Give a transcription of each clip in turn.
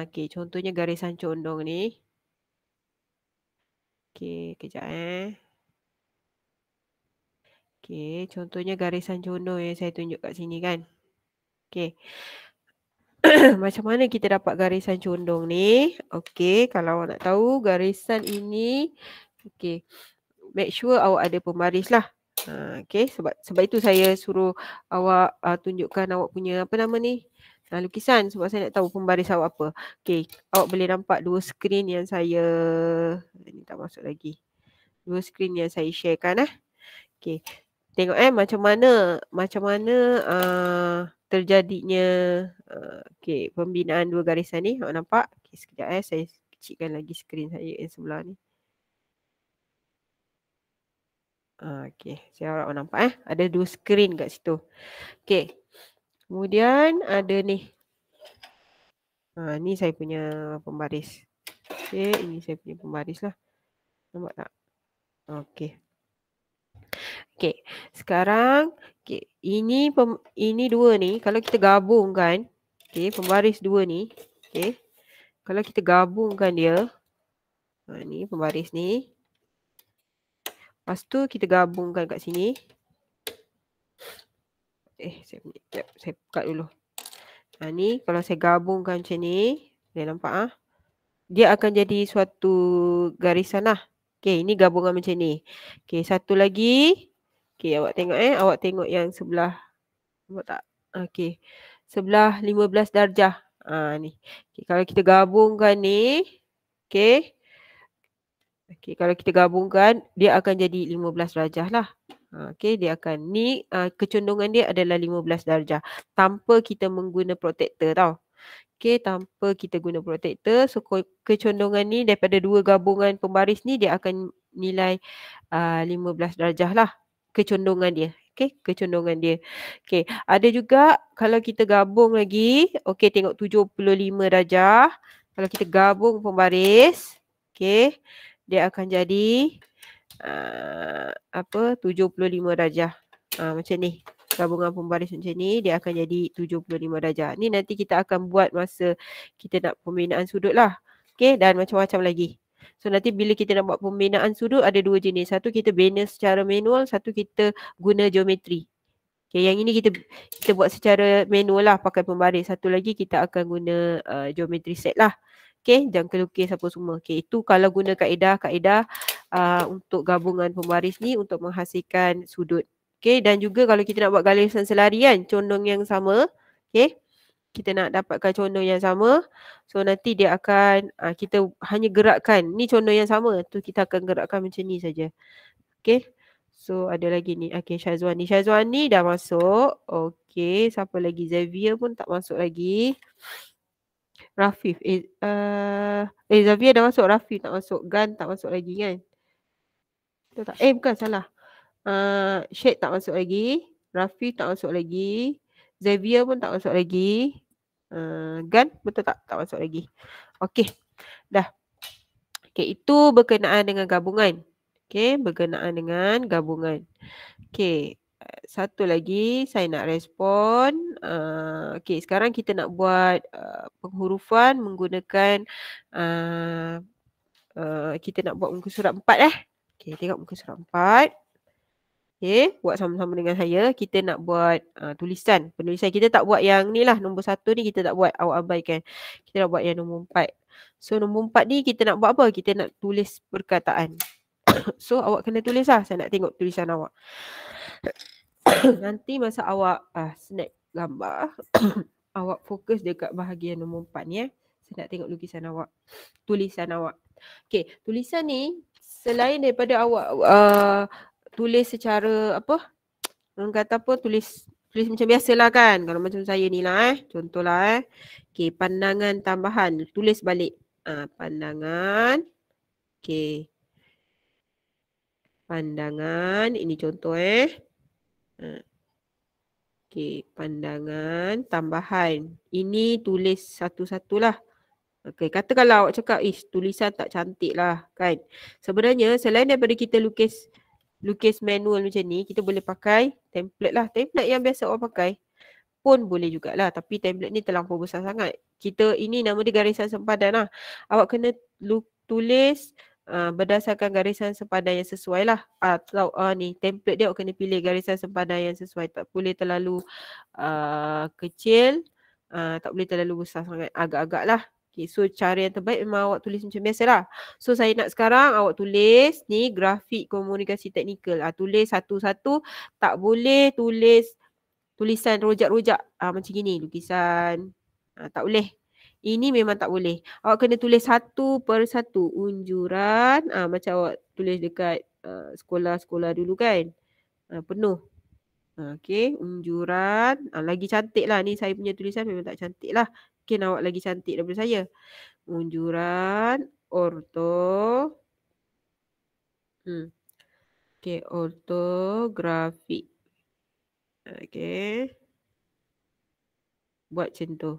Okey, contohnya garisan condong ni. Okey, kejap Okey, contohnya garisan condong yang saya tunjuk kat sini kan. Okey. Macam mana kita dapat garisan condong ni? Okey, kalau awak nak tahu garisan ini, okey, make sure awak ada pembaris lah. Okey, sebab itu saya suruh awak tunjukkan awak punya apa nama ni? Lukisan, sebab saya nak tahu pembaris awak apa. Okey, awak boleh nampak dua skrin yang saya ni tak masuk lagi. Dua skrin yang saya sharekan Okey. Tengok macam mana terjadinya okey, pembinaan dua garisan ni. Awak nampak? Okey, sekejap saya kecilkan lagi skrin saya yang sebelah ni. Okey, saya harap awak nampak ada dua skrin kat situ. Okey. Kemudian ada ni. Ni saya punya pembaris. Okey, ini saya punya pembaris lah. Nampak tak? Okey. Okey, sekarang ini dua ni kalau kita gabungkan, okey, pembaris dua ni, okey. Kalau kita gabungkan dia, ni pembaris ni. Lepas tu kita gabungkan kat sini. Saya buka dulu. Ni kalau saya gabungkan macam ni, boleh nampak dia akan jadi suatu garisan lah. Okey, ini gabungan macam ni. Okey, satu lagi. Okey, awak tengok awak tengok yang sebelah. Nampak tak? Okey. Sebelah 15 darjah. Ni. Okay, kalau kita gabungkan ni, okey. Okey, kalau kita gabungkan dia akan jadi 15 darjah lah. Okey, dia akan ni kecondongan dia adalah 15 darjah tanpa kita menggunakan protektor tau. Okey, tanpa kita guna protektor, so kecondongan ni daripada dua gabungan pembaris ni dia akan nilai 15 darjah lah kecondongan dia. Okey, kecondongan dia. Okey, ada juga kalau kita gabung lagi, okey, tengok 75 darjah. Kalau kita gabung pembaris, okey, dia akan jadi 75 darjah. Macam ni. Gabungan pembaris macam ni, dia akan jadi 75 darjah. Ni nanti kita akan buat masa kita nak pembinaan sudut lah. Okey, dan macam-macam lagi. So nanti bila kita nak buat pembinaan sudut ada dua jenis. Satu kita bina secara manual, satu kita guna geometri. Okey, yang ini kita buat secara manual lah pakai pembaris. Satu lagi kita akan guna geometri set lah. Okey, jangka lukis apa semua. Okey, itu kalau guna kaedah untuk gabungan pembaris ni untuk menghasilkan sudut. Okey, dan juga kalau kita nak buat garisan selari kan, condong yang sama. Okey, kita nak dapatkan condong yang sama. So nanti dia akan kita hanya gerakkan. Ni condong yang sama. Tu kita akan gerakkan macam ni saja. Okey. So ada lagi ni. Okey, Syazwan ni dah masuk. Okey, siapa lagi? Xavier pun tak masuk lagi. Rafif. Xavier dah masuk. Rafif tak masuk. Gan tak masuk lagi kan? Betul tak? Bukan, salah. Syed tak masuk lagi. Rafif tak masuk lagi. Xavier pun tak masuk lagi. Gan, betul tak? Tak masuk lagi. Okey, dah. Okey, itu berkenaan dengan gabungan. Okey, berkenaan dengan gabungan. Okey, satu lagi saya nak respon. Okey, sekarang kita nak buat penghurufan menggunakan kita nak buat muka surat 4 Okey, tengok muka surat 4. Okey, buat sama-sama dengan saya. Kita nak buat tulisan. Penulisan kita tak buat yang ni lah. Nombor 1 ni kita tak buat. Awak abaikan. Kita nak buat yang nombor 4. So, nombor 4 ni kita nak buat apa? Kita nak tulis perkataan. So, awak kena tulis lah. Saya nak tengok tulisan awak. Nanti masa awak snap gambar, awak fokus dekat bahagian nombor 4 ni Saya nak tengok lukisan awak. Tulisan awak. Okey, tulisan ni selain daripada awak tulis secara orang kata tulis macam biasalah kan. Kalau macam saya ni lah contohlah okey, pandangan tambahan, tulis balik. Pandangan. Okey. Pandangan, ini contoh okey, pandangan tambahan. Ini tulis satu-satulah. Okey, katakanlah awak cakap, tulisan tak cantik lah kan. Sebenarnya selain daripada kita lukis manual macam ni, kita boleh pakai template lah. Template yang biasa awak pakai pun boleh jugalah. Tapi template ni terlampau besar sangat. ini nama dia garisan sempadan lah. Awak kena tulis berdasarkan garisan sempadan yang sesuai lah. Atau ni template dia awak kena pilih garisan sempadan yang sesuai. Tak boleh terlalu kecil, tak boleh terlalu besar sangat, agak-agak lah. Okay, so cara yang terbaik memang awak tulis macam biasa lah. So saya nak sekarang awak tulis ni grafik komunikasi teknikal. Tulis satu-satu, tak boleh tulis tulisan rojak-rojak macam gini, lukisan. Tak boleh. Ini memang tak boleh. Awak kena tulis satu per satu. Unjuran, macam awak tulis dekat sekolah-sekolah dulu kan. Penuh. Okey, unjuran. Lagi cantik lah. Ni saya punya tulisan memang tak cantik lah. Mungkin awak lagi cantik daripada saya. Unjuran, orto. Okey, ortografik. Okey. Buat macam tu.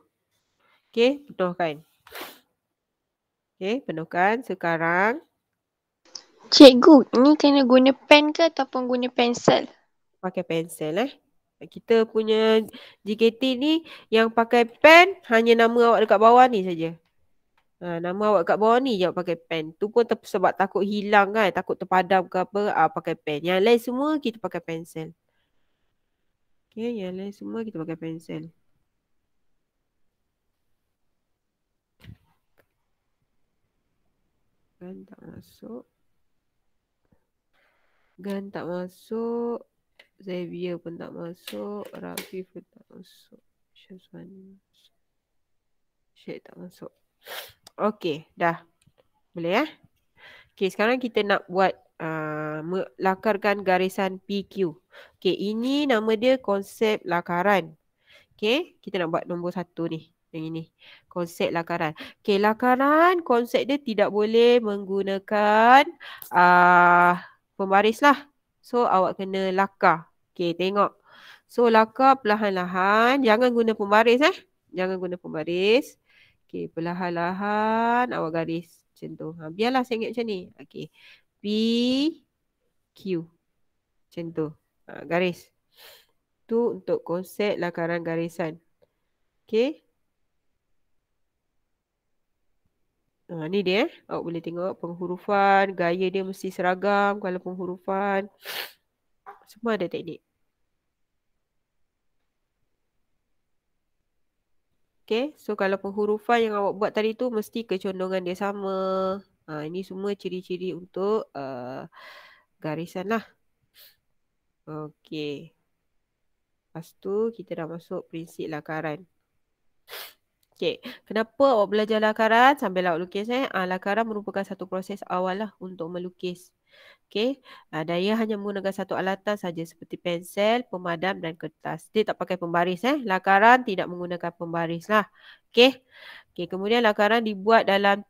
Okey, penuhkan. Okey, penuhkan. Sekarang. Cikgu, ni kena guna pen ke ataupun guna pensel? Pakai pensel Kita punya JKT ni yang pakai pen hanya nama awak dekat bawah ni saja. Nama awak kat bawah ni je awak pakai pen. Tu pun sebab takut hilang kan, takut terpadam ke apa, pakai pen. Yang lain semua kita pakai pensel. Okey, yang lain semua kita pakai pensel. Gan tak masuk. Gan tak masuk. Xavier pun tak masuk. Rafi pun tak masuk. Syazwan Syed tak masuk. Okey, dah. Boleh Okey, sekarang kita nak buat lakarkan garisan PQ. Okey, ini nama dia konsep lakaran. Okey, kita nak buat nombor 1 ni. Yang ini. Konsep lakaran. Okey, lakaran konsep dia tidak boleh menggunakan pembaris lah. So, awak kena lakar. Okey, tengok. So, lakar perlahan-lahan. Jangan guna pembaris Jangan guna pembaris. Okey, perlahan-lahan awak garis macam tu. Biarlah saya ingat macam ni. Okey. P, Q. Macam tu. Garis. Tu untuk konsep lakaran garisan. Okey. Ni dia awak boleh tengok penghurufan. Gaya dia mesti seragam kalau penghurufan. Semua ada teknik. Okey. So kalau penghurufan yang awak buat tadi tu mesti kecondongan dia sama. Ini semua ciri-ciri untuk garisan lah. Okey. Lepas tu kita dah masuk prinsip lakaran. Okey, kenapa awak belajar lakaran sambil awak lukis lakaran merupakan satu proses awal lah untuk melukis. Okey, dan ia hanya menggunakan satu alatan saja seperti pensel, pemadam dan kertas. Dia tak pakai pembaris Lakaran tidak menggunakan pembaris lah. Okey. Okey, kemudian lakaran dibuat dalam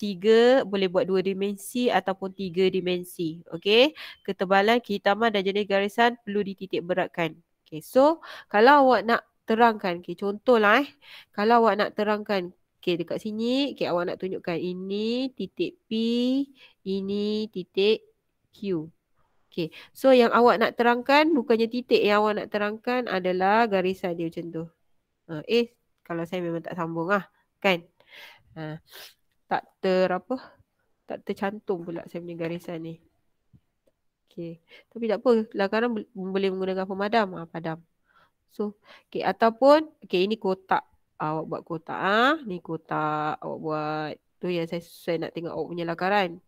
boleh buat 2 dimensi ataupun 3 dimensi. Okey. Ketebalan, kehitaman dan jenis garisan perlu dititik beratkan. Okey, so kalau awak nak terangkan, contohlah kalau awak nak terangkan, dekat sini, awak nak tunjukkan ini titik P, ini titik Q. Okey, so yang awak nak terangkan bukannya titik, yang awak nak terangkan adalah garisan dia macam tu. Kalau saya memang tak sambung kan. Tak tercantum pula saya punya garisan ni. Okey, tapi tak apa, lakaran boleh menggunakan pemadam, padam. So, ataupun ini kotak. Awak buat kotak ni kotak awak buat. Tu yang saya nak tengok awak punya lakaran.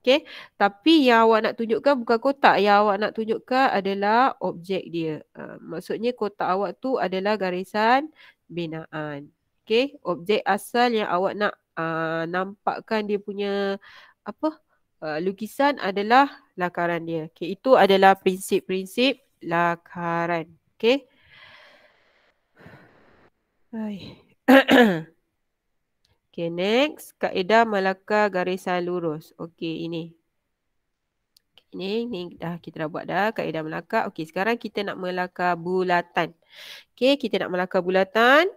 Okey, tapi yang awak nak tunjukkan bukan kotak, yang awak nak tunjukkan adalah objek dia. Maksudnya kotak awak tu adalah garisan binaan. Okey, objek asal yang awak nak nampakkan dia punya lukisan adalah lakaran dia. Okey, itu adalah prinsip-prinsip lakaran. Okey. Okay, next. Kaedah melakar garisan lurus. Okey, ini. Ini dah kita dah buat dah. Kaedah melakar. Okey, sekarang kita nak melakar bulatan. Okey, kita nak melakar bulatan.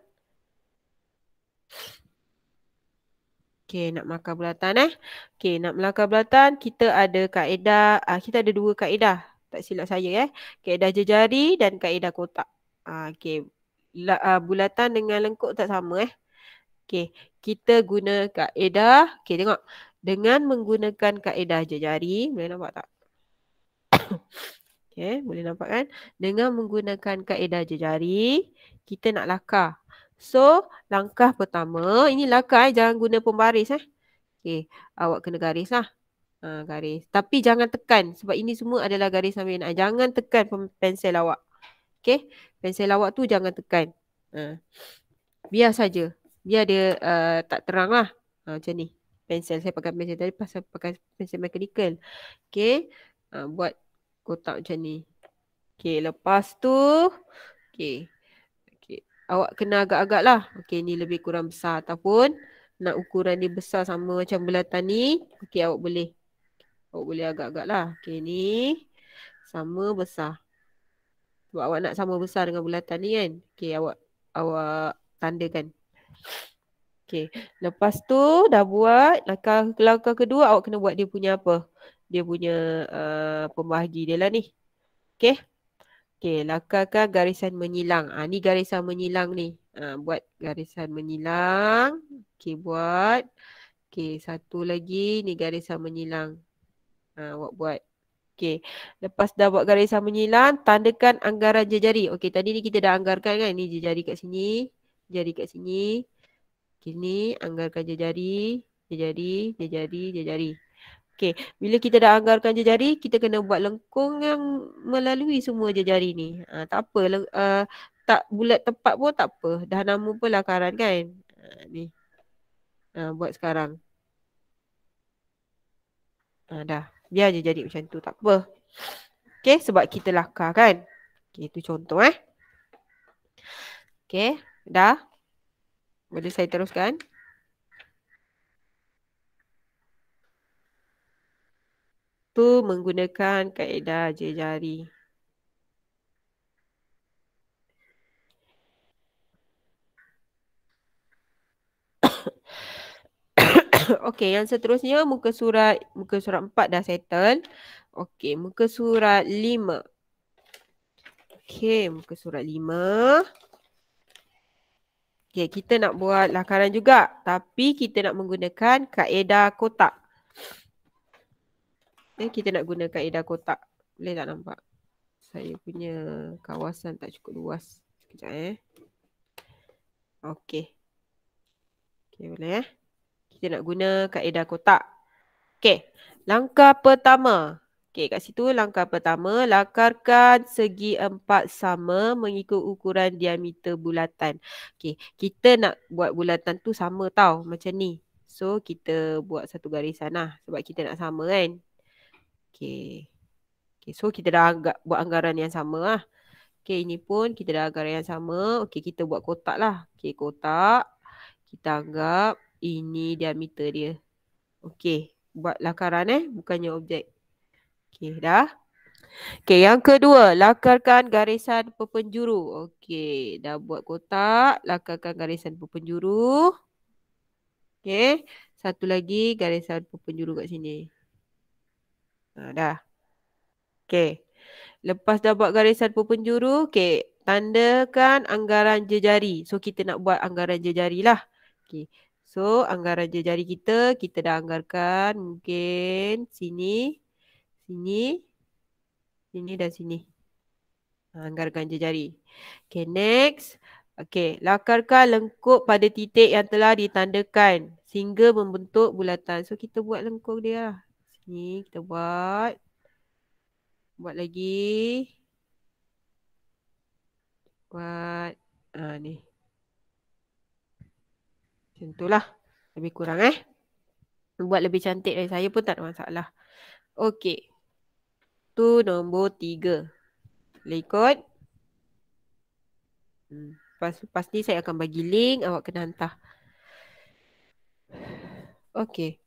Okey, nak melakar bulatan Okey, nak melakar bulatan, kita ada kaedah, kita ada 2 kaedah. Tak silap saya Kaedah jejari dan kaedah kotak. Okey. Bulatan dengan lengkuk tak sama Okey, kita guna kaedah. Okey, tengok. Dengan menggunakan kaedah jejari, boleh nampak tak? Okey, boleh nampak kan? Dengan menggunakan kaedah jejari, kita nak lakar. So, langkah pertama, ini lakar jangan guna pembaris Okey, awak kena garis lah. Garis. Tapi jangan tekan sebab ini semua adalah garisan binaan. Jangan tekan pensel awak. Okey, pensel awak tu jangan tekan. Biar saja. Biar dia tak terang lah. Macam ni. Pensel saya pakai pensel tadi pasal pakai pensel mechanical. Okey, buat kotak macam ni. Okey, lepas tu okey. Okey, awak kena agak-agak lah. Okey, ni lebih kurang besar ataupun nak ukuran ni besar sama macam bulatan ni. Okey, awak boleh agak-agak lah. Okey, ni sama besar. Sebab awak nak sama besar dengan bulatan ni kan. Okey, awak tandakan. Okey, lepas tu dah buat langkah kedua awak kena buat dia punya apa? Dia punya pembahagi dia lah ni. Okey. Okey, lakarkan garisan menyilang. Ni garisan menyilang ni. Buat garisan menyilang. Okey, buat. Okey, satu lagi ni garisan menyilang. Awak buat. Okey, lepas dah buat garisan menyilang, tandakan anggaran jejari. Okey, tadi ni kita dah anggarkan kan? Ni jejari kat sini, jejari kat sini. Okey, ni anggarkan jejari, jejari, jejari, jejari. Okey, bila kita dah anggarkan jejari, kita kena buat lengkung yang melalui semua jejari ni. Tak apa, tak bulat tepat pun tak apa. Dah nama pun lakaran kan? Ni. Buat sekarang. Dah. Biar je jadi macam tu, tak apa. Okey, sebab kita lakar kan? Okey, itu contoh Okey, dah. Boleh saya teruskan? Tu menggunakan kaedah jejari. Okey, yang seterusnya muka surat 4 dah settle. Okey, muka surat 5. Okey, muka surat 5. Okey, kita nak buat lakaran juga, tapi kita nak menggunakan kaedah kotak. Kita nak guna kaedah kotak. Boleh tak nampak? Saya punya kawasan tak cukup luas. Sekejap Okey. Okey, boleh Kita nak guna kaedah kotak. Okey, langkah pertama. Okey, kat situ langkah pertama, lakarkan segi 4 sama mengikut ukuran diameter bulatan. Okey, kita nak buat bulatan tu sama tau, macam ni. So, kita buat satu garisan lah sebab kita nak sama kan. Okey. Okey, so kita dah buat anggaran yang sama lah. Okey, ini pun kita dah anggaran yang sama. Okey, kita buat kotak lah. Okey, kotak. Kita anggap ini diameter dia. Okey, buat lakaran bukannya objek. Okey, dah. Okey, yang kedua, lakarkan garisan perpenjuru. Okey, dah buat kotak, lakarkan garisan perpenjuru. Okey, satu lagi garisan perpenjuru kat sini. Dah. Okey. Lepas dah buat garisan perpenjuru, okey, tandakan anggaran jejari. So, kita nak buat anggaran jejari lah. Okey. So, anggaran jejari kita dah anggarkan mungkin sini, sini, sini dan sini. Anggarkan jejari. Okey, next. Okey, lakarkan lengkuk pada titik yang telah ditandakan sehingga membentuk bulatan. So, kita buat lengkung dia lah. Sini kita buat. Buat lagi. Buat ni. Macam itulah. Lebih kurang Buat lebih cantik dari saya pun tak ada masalah. Okey. Tu nombor 3. Boleh ikut? Lepas ni saya akan bagi link. Awak kena hantar. Okey.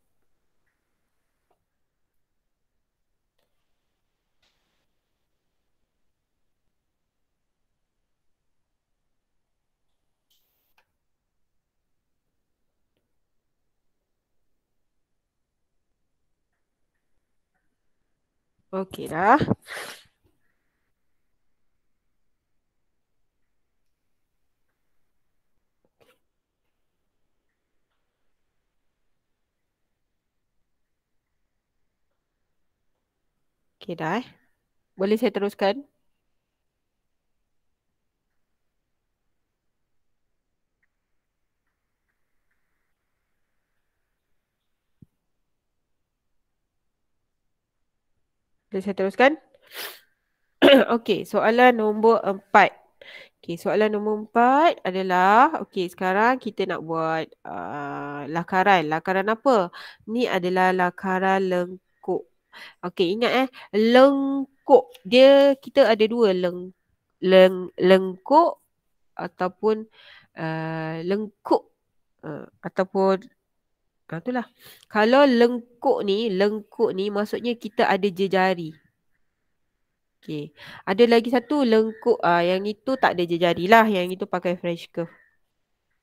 Okey dah. Okey dah Boleh saya teruskan? Boleh saya teruskan? Okey, soalan nombor 4. Okey, soalan nombor 4 adalah, okey, sekarang kita nak buat lakaran. Lakaran apa? Ni adalah lakaran lengkuk. Okey, ingat lengkuk. Kita ada dua lengkuk ataupun lengkuk. Ataupun itulah. Kalau lengkuk ni maksudnya kita ada jejari. Okey. Ada lagi satu lengkuk yang itu tak ada jejari lah. Yang itu pakai French curve.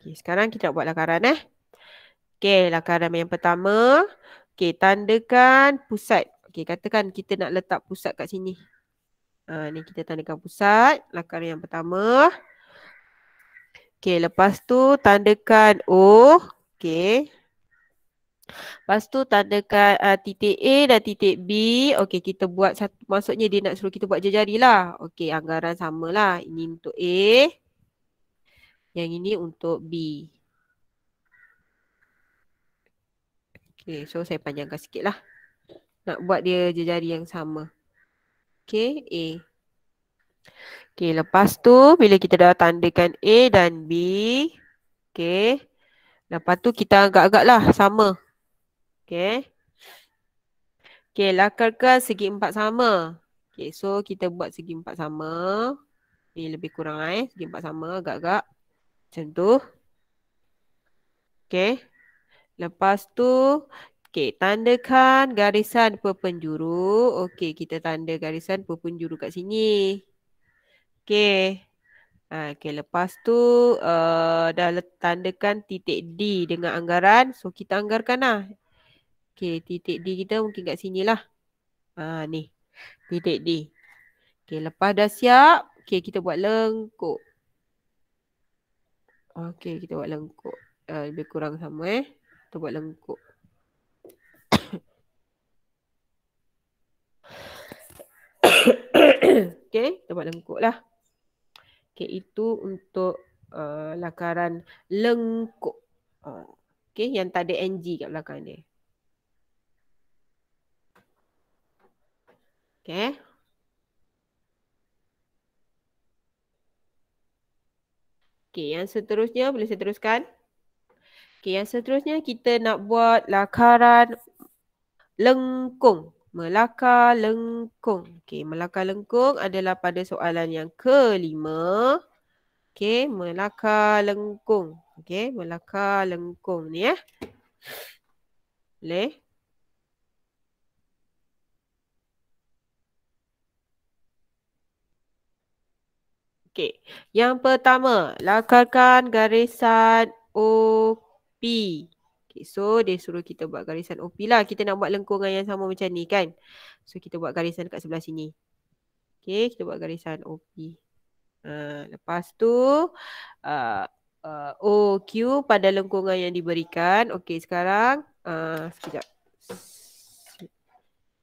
Okey, sekarang kita nak buat lakaran Okey, lakaran yang pertama. Okey, tandakan pusat. Okey, katakan kita nak letak pusat kat sini. Ni kita tandakan pusat. Lakaran yang pertama. Okey, lepas tu tandakan O. Okey. Lepas tu tandakan titik A dan titik B. Okey, kita buat satu. Maksudnya dia nak suruh kita buat jejari lah. Okey, anggaran samalah. Ini untuk A. Yang ini untuk B. Okey, so saya panjangkan sikit lah. Nak buat dia jejari yang sama. Okey, A. Okey, lepas tu bila kita dah tandakan A dan B. Okey. Lepas tu kita agak-agak lah sama. Okey. Okey, lakarkan segi empat sama. Okey, so kita buat segi empat sama. Ni lebih kurang segi empat sama agak-agak. Macam tu. Okey. Lepas tu, okey, tandakan garisan perpenjuru. Okey, kita tanda garisan perpenjuru kat sini. Okey. Okey, lepas tu dah tandakan titik D dengan anggaran. So, kita anggarkan lah. Okey, titik D kita mungkin kat sini lah. Ni, titik D. Okey, lepas dah siap. Okey, kita buat lengkuk. Okey, kita buat lengkuk. Lebih kurang sama Kita buat lengkuk. Okey, kita buat lengkuk lah. Okey, itu untuk lakaran lengkuk. Okey, yang tak ada NG kat belakang dia. Okey. Okey, yang seterusnya boleh saya teruskan? Okey, yang seterusnya kita nak buat lakaran lengkung. Melakar lengkung. Okey, melakar lengkung adalah pada soalan yang kelima. Okey, melakar lengkung. Okey, melakar lengkung ni Boleh? Okey, yang pertama, lakarkan garisan OP. Okay, so dia suruh kita buat garisan OP lah. Kita nak buat lengkungan yang sama macam ni kan. So kita buat garisan dekat sebelah sini. Okay, kita buat garisan OP. Lepas tu OQ pada lengkungan yang diberikan. Okay, sekarang sekejap.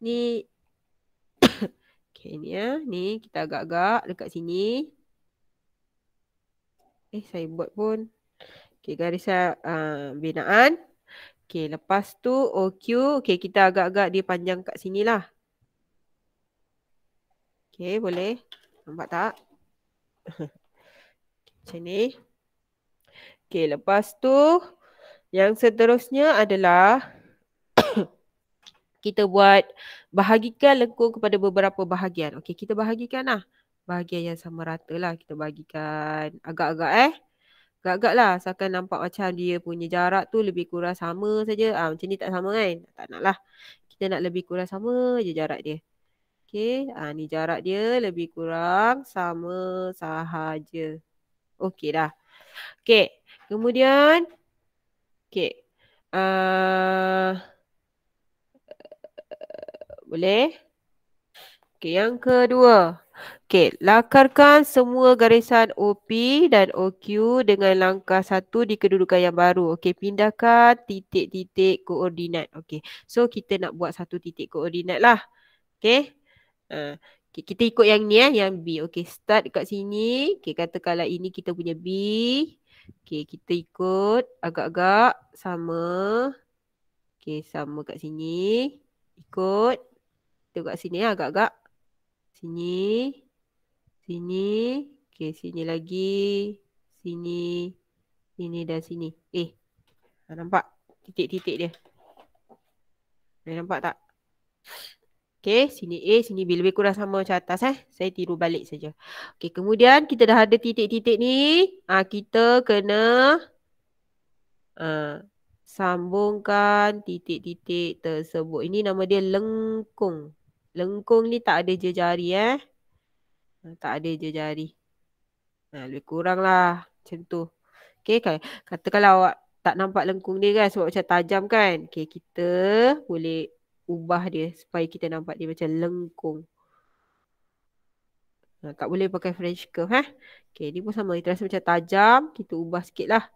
Ni okay, ni ni kita agak-agak dekat sini. Saya buat pun. Okay, garisan binaan. Okay, lepas tu OQ. Okay, kita agak-agak dia panjang kat sini lah. Okay, boleh. Nampak tak? Macam ni. Okay, lepas tu yang seterusnya adalah kita buat bahagikan lengkung kepada beberapa bahagian. Okay, kita bahagikan lah. Bahagian yang sama rata lah. Kita bahagikan agak-agak Agak-agak lah. Asalkan nampak macam dia punya jarak tu lebih kurang sama saja. Macam ni tak sama kan? Tak nak lah. Kita nak lebih kurang sama je jarak dia. Okay. Ni jarak dia lebih kurang sama sahaja. Okay dah. Okay. Kemudian. Okay. Boleh? Okay. Yang kedua. Okay. Lakarkan semua garisan OP dan OQ dengan langkah satu di kedudukan yang baru. Okay. Pindahkan titik-titik koordinat. Okay. So, kita nak buat satu titik koordinat lah. Okay. Okay, kita ikut yang ni yang B. Okay, start dekat sini. Okay, katakanlah ini kita punya B. Okay, kita ikut agak-agak sama. Okay, sama kat sini. Ikut. Kita kat sini agak-agak. Sini. Sini. Okay, sini lagi. Sini. Sini dan sini. Nampak titik-titik dia. Nampak tak? Okay, sini A, sini B. Lebih kurang sama macam atas. Saya tiru balik saja. Okay, kemudian kita dah ada titik-titik ni. Kita kena sambungkan titik-titik tersebut. Ini nama dia lengkung. Lengkung ni tak ada jejari. Tak ada jejari. Lebih kurang lah. Macam tu. Okay, katakanlah awak tak nampak lengkung dia kan sebab macam tajam kan. Okay, kita boleh ubah dia supaya kita nampak dia macam lengkung. Tak boleh pakai French curve. Okay, ni pun sama. Kita rasa macam tajam. Kita ubah sikit lah.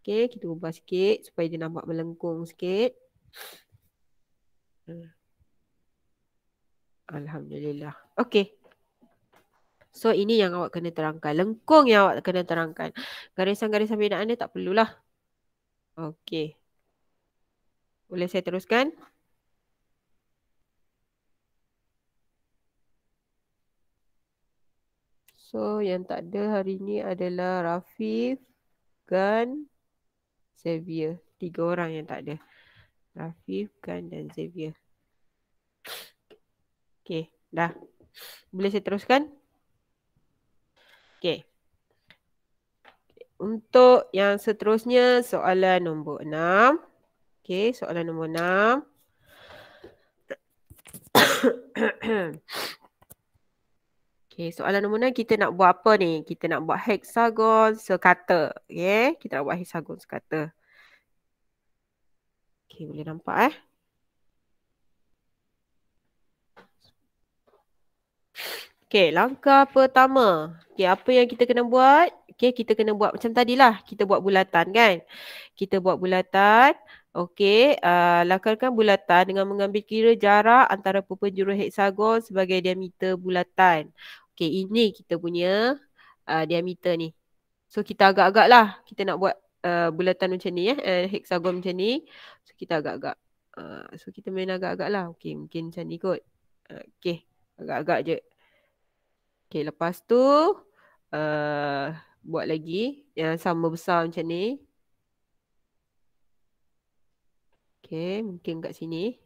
Okay, kita ubah sikit supaya dia nampak melengkung sikit. Alhamdulillah. Okay. So, ini yang awak kena terangkan. Lengkung yang awak kena terangkan. Garisan-garisan bedaan dia tak perlulah. Okay. Boleh saya teruskan? So, yang tak ada hari ni adalah Rafif, Gan, Xavier. 3 orang yang tak ada. Rafif, Gan dan Xavier. Okay, dah. Boleh saya teruskan? Okay. Untuk yang seterusnya, soalan nombor 6. Okay, soalan nombor 6. Okay, soalan nombor 6 kita nak buat apa ni? Kita nak buat heksagon sekata. Okay, kita nak buat heksagon sekata. Okay, boleh nampak Okay, langkah pertama. Okay, apa yang kita kena buat? Okay, kita kena buat macam tadilah. Kita buat bulatan kan? Kita buat bulatan. Okay, lakarkan bulatan dengan mengambil kira jarak antara penjuru heksagon sebagai diameter bulatan. Okay, ini kita punya diameter ni. So, kita agak-agak lah. Kita nak buat bulatan macam ni heksagon macam ni. So, kita agak-agak. So, kita main agak-agak lah. Okay, mungkin macam ni kot. Okay, agak-agak je. Okay, lepas tu buat lagi yang sama besar macam ni. Okay, mungkin kat sini.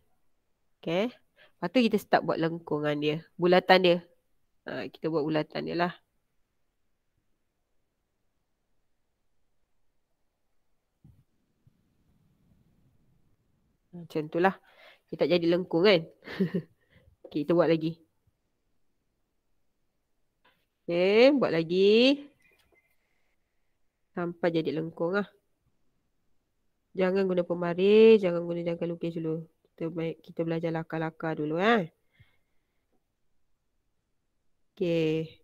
Okay. Lepas tu kita start buat lengkungan dia. Bulatan dia. Kita buat bulatan dia lah. Macam tu lah. Kita tak jadi lengkung kan. Okay, kita buat lagi. Okay, buat lagi. Sampai jadi lengkung lah. Jangan guna pembaris. Jangan guna jangka lukis dulu. Kita belajar lakar-lakar dulu Okay.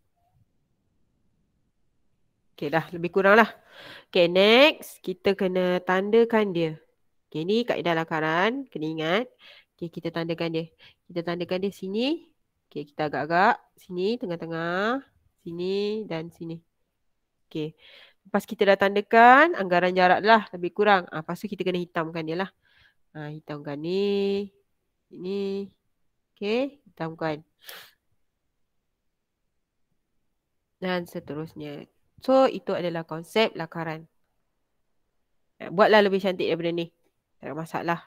Okay, dah lebih kurang lah. Okay, next. Kita kena tandakan dia. Okay, ni kaedah lakaran. Kena ingat. Okay, kita tandakan dia. Kita tandakan dia sini. Okay, kita agak-agak. Sini, tengah-tengah. Sini dan sini. Okay. Lepas kita dah tandakan, anggaran jarak lah. Lebih kurang. Lepas tu kita kena hitamkan dia lah. Hitamkan ni. Ini. Okay, hitamkan. Dan seterusnya. So, itu adalah konsep lakaran. Buatlah lebih cantik daripada ni. Tak ada masalah.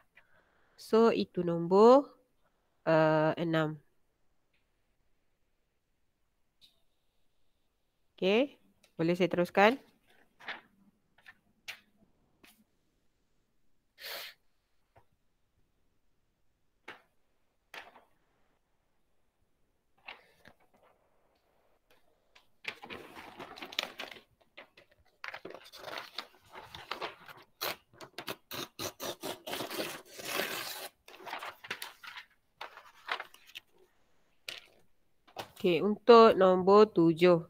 So, itu nombor 6. Okay. Boleh saya teruskan? Okay, untuk nombor 7.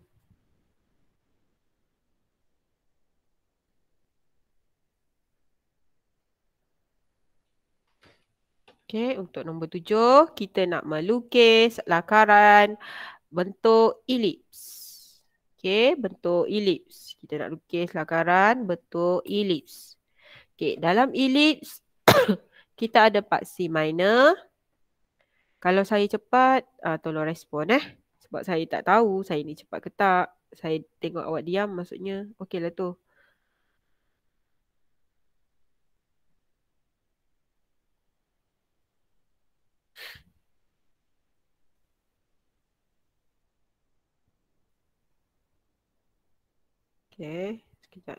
Okey, untuk nombor 7, kita nak melukis lakaran bentuk elips. Okey, bentuk elips. Kita nak lukis lakaran bentuk elips. Okey, dalam elips kita ada paksi minor. Kalau saya cepat, tolong respon sebab saya tak tahu saya ni cepat ke tak. Saya tengok awak diam maksudnya okeylah tu. Okey, sekejap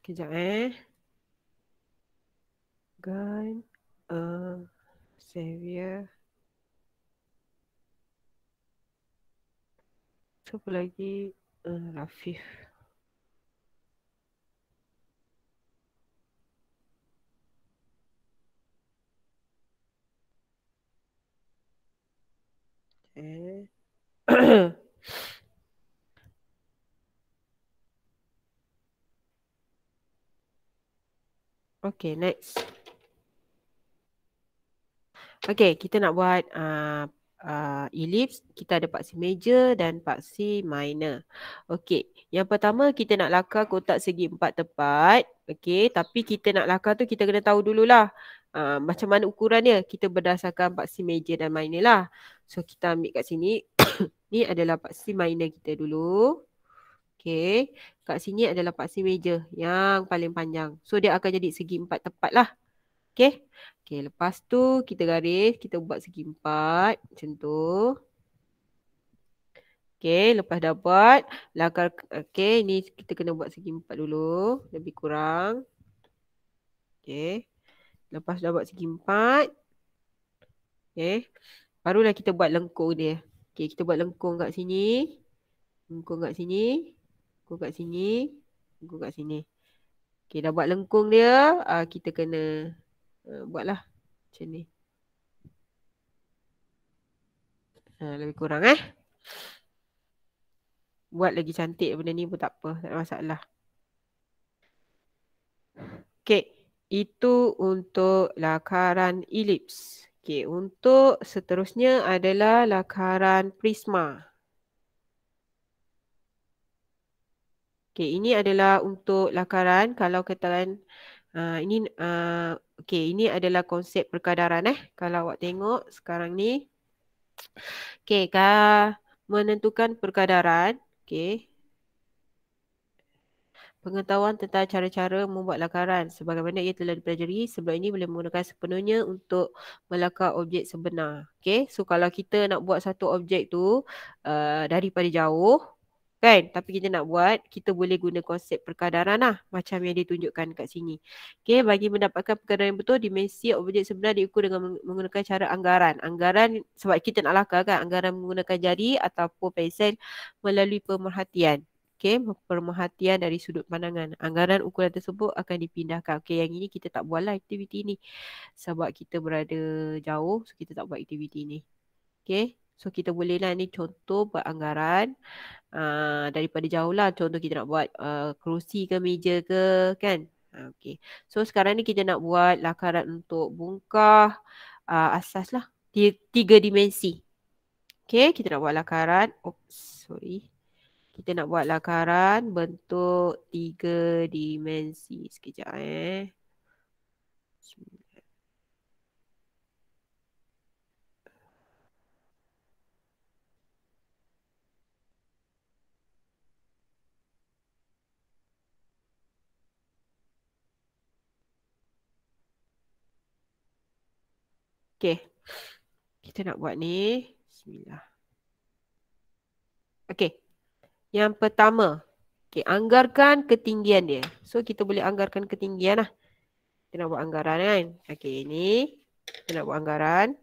Sekejap Gun, Xavier. Siapa lagi? Rafif. Okay, next. Okay, kita nak buat ellipse. Kita ada paksi major dan paksi minor. Okay, yang pertama kita nak lakar kotak segi 4 tepat. Okay, tapi kita nak lakar tu kita kena tahu dululah macam mana ukuran dia. Kita berdasarkan paksi major dan minor lah. So, kita ambil kat sini. Ni adalah paksi minor kita dulu. Okay, kat sini adalah paksi major yang paling panjang. So, dia akan jadi segi 4 tepat lah. Okay. Okay, lepas tu kita garis, kita buat segi 4 macam tu. Okay, lepas dah buat, lakar, okay, ni kita kena buat segi 4 dulu, lebih kurang. Okay, lepas dah buat segi 4, okay, barulah kita buat lengkung dia. Okay, kita buat lengkung kat sini, lengkung kat sini, lengkung kat sini, lengkung kat sini. Okay, dah buat lengkung dia, kita kena buatlah macam ni. Lebih kurang buat lagi cantik benda ni pun tak apa, tak ada masalah. Okey, itu untuk lakaran elips. Okey, untuk seterusnya adalah lakaran prisma. Okey, ini adalah untuk lakaran kalau katakan ini okey, ini adalah konsep perkadaran kalau awak tengok sekarang ni. Okey, menentukan perkadaran, okey. Pengetahuan tentang cara-cara membuat lakaran sebagaimana ia telah dipelajari sebelum ini boleh menggunakan sepenuhnya untuk melakar objek sebenar. Okay, so kalau kita nak buat satu objek tu daripada jauh, kan, tapi kita nak buat, kita boleh guna konsep perkadaran lah, macam yang ditunjukkan kat sini. Okay, bagi mendapatkan perkadaran yang betul, dimensi objek sebenar diukur dengan menggunakan cara anggaran. Anggaran, sebab kita nak lakar kan, anggaran menggunakan jari ataupun pensel melalui pemerhatian. Okey, pemerhatian dari sudut pandangan. Anggaran ukuran tersebut akan dipindahkan. Okey, yang ini kita tak buatlah aktiviti ni. Sebab kita berada jauh, so kita tak buat aktiviti ni. Okey, so kita bolehlah ni contoh buat anggaran daripada jauh lah. Contoh kita nak buat kerusi ke meja ke, kan? Okey, so sekarang ni kita nak buat lakaran untuk bongkar asas lah. 3 dimensi. Okey, kita nak buat lakaran. Oops, sorry. Kita nak buat lakaran bentuk 3 dimensi. Sekejap Okey. Kita nak buat ni. Bismillah. Okey. Yang pertama. Okey, anggarkan ketinggian dia. So, kita boleh anggarkan ketinggian lah. Kita nak buat anggaran kan. Okey, ni. Kita nak buat anggaran.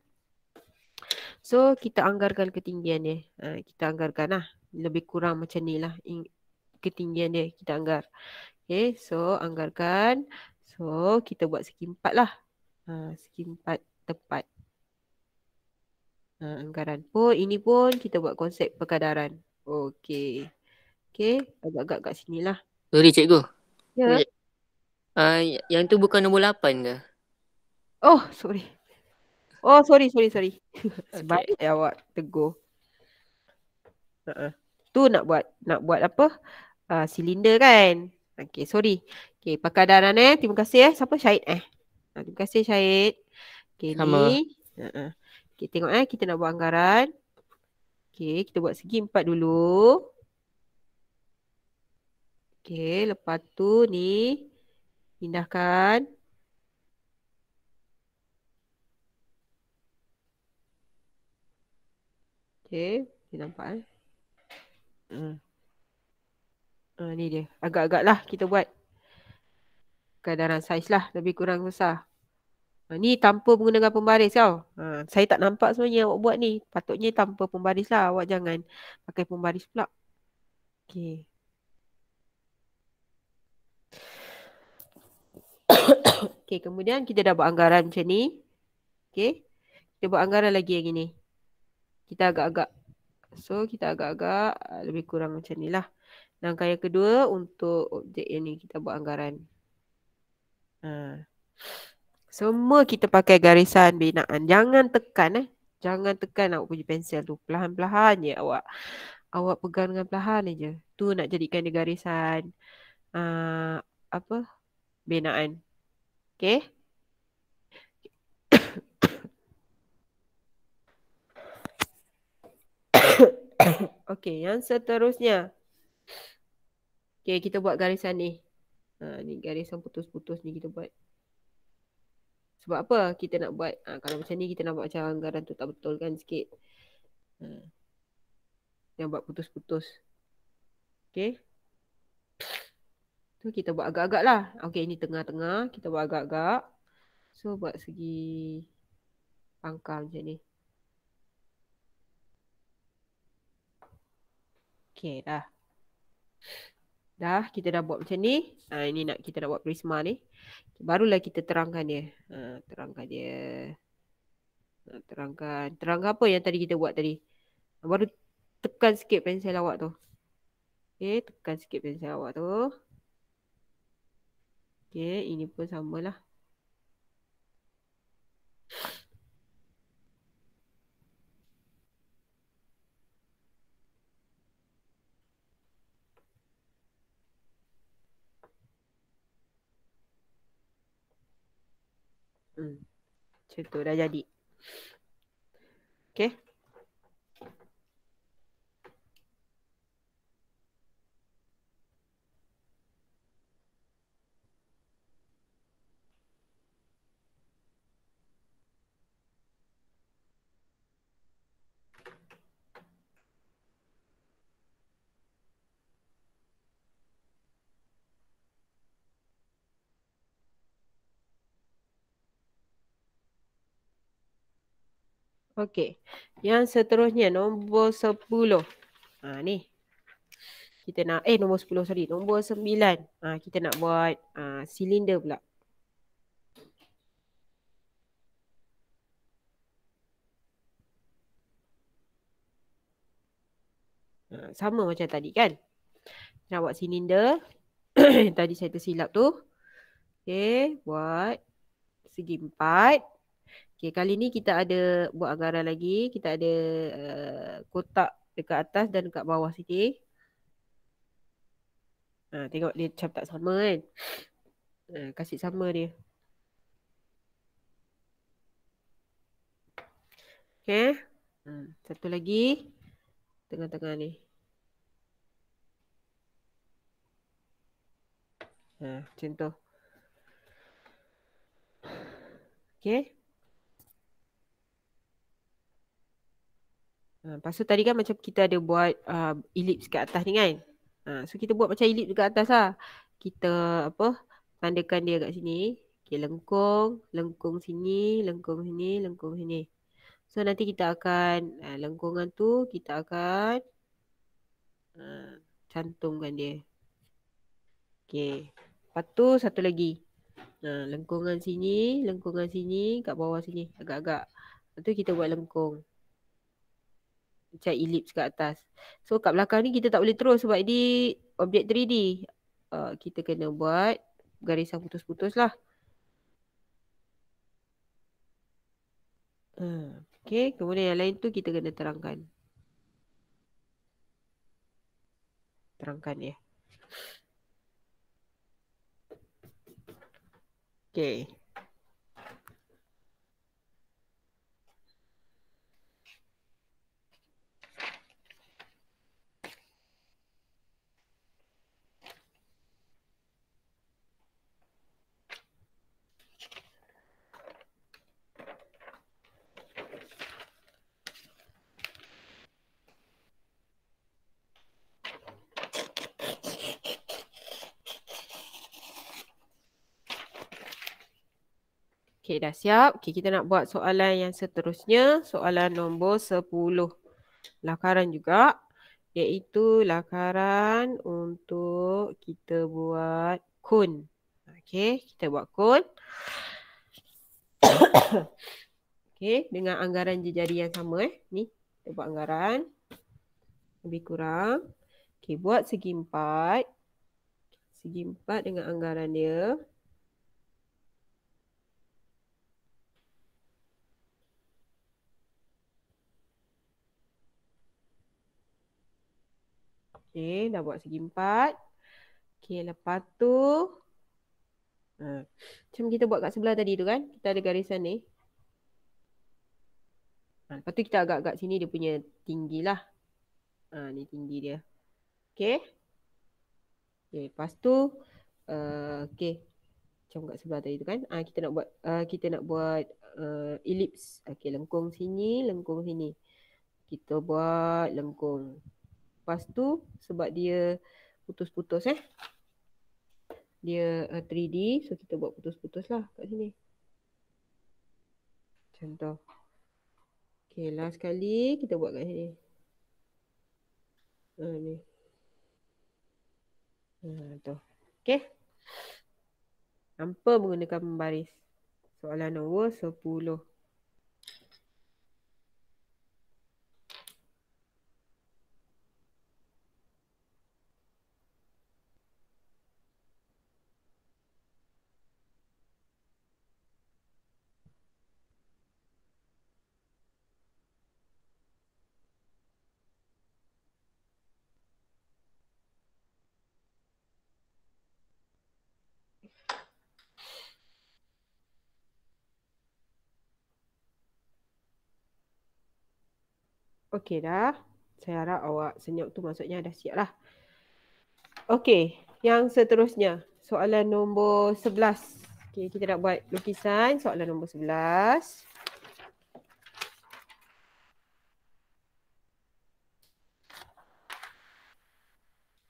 So, kita anggarkan ketinggian dia. Kita anggarkan lah. Lebih kurang macam ni lah. Ketinggian dia kita anggar. Okey, so anggarkan. So, kita buat segi 4 lah. Segi 4 tepat. Anggaran pun, ini pun kita buat konsep perkadaran. Okey. Okey, agak-agak kat sini lah. Sorry cikgu. Ya. Yang tu bukan nombor 8 ke? Oh, sorry. Oh, sorry. Sebab Okay. awak tegur. Tu nak buat apa? Silinder kan? Okey, sorry. Okey, perkadaran terima kasih Siapa? Syahid terima kasih Syahid. Okey, Sama. ni. Okey, tengok kita nak buat anggaran. Okey, kita buat segi 4 dulu. Okey, lepas tu ni pindahkan. Okey, dia nampak ni dia. Agak-agak lah kita buat. Keadaran saiz lah, lebih kurang besar. Ni tanpa menggunakan pembaris tau. Saya tak nampak sebenarnya awak buat ni. Patutnya tanpa pembaris lah. Awak jangan pakai pembaris pula. Okey. Okey, kemudian kita dah buat anggaran macam ni. Okey. Kita buat anggaran lagi yang ini. Kita agak-agak. So, kita agak-agak lebih kurang macam ni lah. Langkah yang kedua untuk objek yang ni kita buat anggaran. Semua kita pakai garisan binaan. Jangan tekan Jangan tekan awak punya pensel tu. Perlahan-perlahan je awak pegang dengan perlahan je. Tu nak jadikan dia garisan binaan. Okey. Okey, yang seterusnya. Okey, kita buat garisan ni. Ni garisan putus-putus ni kita buat. Sebab apa? Kita nak buat, kalau macam ni kita nak buat macam anggaran tu tak betul kan sikit. Yang buat putus-putus. Okey. Tu kita buat agak-agak lah. Okey, ini tengah-tengah. Kita buat agak-agak. So, buat segi pangkal macam ni. Okey, dah. Dah, kita dah buat macam ni. Ini kita nak buat prisma ni. Barulah kita terangkan dia. Terangkan dia. Terangkan apa yang tadi kita buat tadi. Baru tekan sikit pensel awak tu. Okey, tekan sikit pensel awak tu. Okey, ini pun samalah. Macam tu dah jadi. Okey. Okey. Yang seterusnya nombor 10. Ni. Kita nak nombor 10 sorry. Nombor 9. Kita nak buat silinder pula. Sama macam tadi kan. Nak buat silinder. Tadi saya tersilap tu. Okey, buat segi 4. Okey, kali ni kita ada buat anggaran lagi. Kita ada kotak dekat atas dan dekat bawah sini. Tengok dia macam tak sama kan. Kasih sama dia. Okey. Satu lagi. Tengah-tengah ni. Macam tu. Okey. Lepas tu tadi kan macam kita ada buat elips kat atas ni kan. So kita buat macam elips dekat atas lah. Kita tandakan dia kat sini. Okay, lengkung sini, lengkung sini, lengkung sini. So nanti kita akan lengkungan tu kita akan cantumkan dia. Okay. Lepas tu satu lagi. Lengkungan sini, kat bawah sini, agak-agak. Lepas tu kita buat lengkung. Macam elips kat atas. So kat belakang ni kita tak boleh terus sebab ini objek 3D. Kita kena buat garisan putus-putus lah. Okay, kemudian yang lain tu kita kena terangkan. Terangkan dia. Okay. Okay, dah siap. Okay, kita nak buat soalan yang seterusnya. Soalan nombor 10. Lakaran juga. Iaitu lakaran untuk kita buat kun. Okay, kita buat kun. Okay, dengan anggaran jejari yang sama. Ni, kita buat anggaran. Lebih kurang. Okay, buat segi 4. Segi 4 dengan anggaran dia. Okay, dah buat segi 4. Okay, lepas tu macam kita buat kat sebelah tadi tu kan. Kita ada garisan ni. Lepas tu kita agak-agak sini dia punya tinggi lah. Ni tinggi dia. Okay. Okay, lepas tu okay. Macam kat sebelah tadi tu kan. Kita nak buat elips. Okay, lengkung sini, lengkung sini. Kita buat lengkung. Lepas tu sebab dia putus-putus dia 3D, so kita buat putus-putus lah kat sini. Contoh. Okay, last kali kita buat kat sini. Ni. Tu. Okay. Tanpa menggunakan pembaris. Soalan nombor 10. Okey dah. Saya harap awak senyap tu maksudnya dah siap lah. Okey, yang seterusnya. Soalan nombor 11. Okey, kita nak buat lukisan soalan nombor 11.